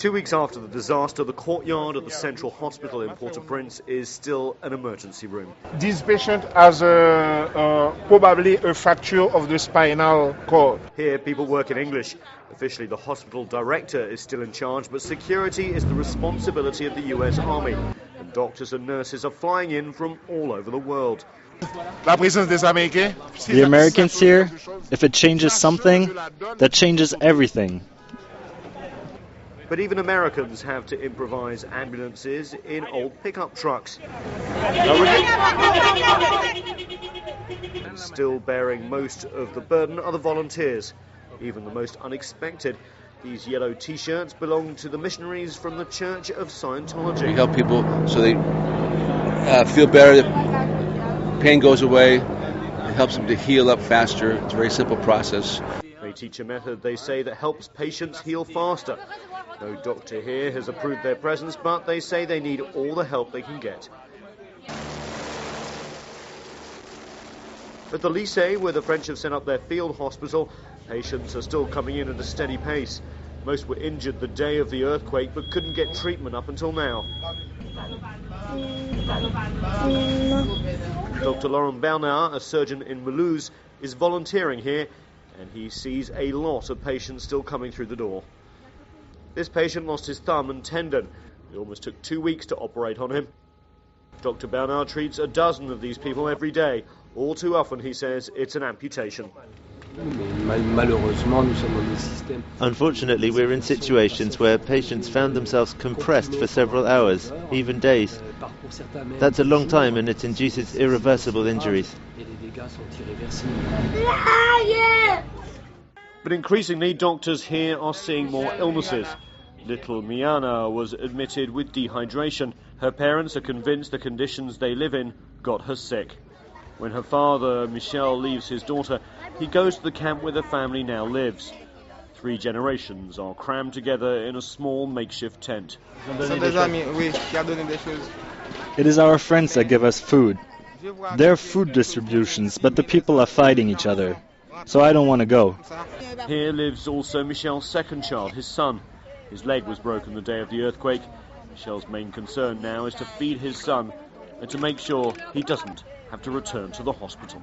2 weeks after the disaster, the courtyard of the Central Hospital in Port-au-Prince is still an emergency room. This patient has probably a fracture of the spinal cord. Here, people work in English. Officially, the hospital director is still in charge, but security is the responsibility of the US Army. And doctors and nurses are flying in from all over the world. The Americans here, if it changes something, that changes everything. But even Americans have to improvise ambulances in old pickup trucks. And still bearing most of the burden are the volunteers, even the most unexpected. These yellow T-shirts belong to the missionaries from the Church of Scientology. We help people so they feel better, the pain goes away, it helps them to heal up faster. It's a very simple process. They teach a method, they say, that helps patients heal faster. No doctor here has approved their presence, but they say they need all the help they can get. At the lycée, where the French have set up their field hospital, patients are still coming in at a steady pace. Most were injured the day of the earthquake, but couldn't get treatment up until now. Dr. Laurent Bernard, a surgeon in Mulhouse, is volunteering here, and he sees a lot of patients still coming through the door. This patient lost his thumb and tendon. It almost took 2 weeks to operate on him. Dr. Bernard treats a dozen of these people every day. All too often, he says, it's an amputation. Unfortunately, we're in situations where patients found themselves compressed for several hours, even days. That's a long time, and it induces irreversible injuries. But increasingly, doctors here are seeing more illnesses. Little Miana was admitted with dehydration. Her parents are convinced the conditions they live in got her sick. When her father, Michel, leaves his daughter, he goes to the camp where the family now lives. 3 generations are crammed together in a small makeshift tent. It is our friends that give us food. They're food distributions, but the people are fighting each other. So I don't want to go. Here lives also Michel's second child, his son. His leg was broken the day of the earthquake. Michel's main concern now is to feed his son and to make sure he doesn't have to return to the hospital.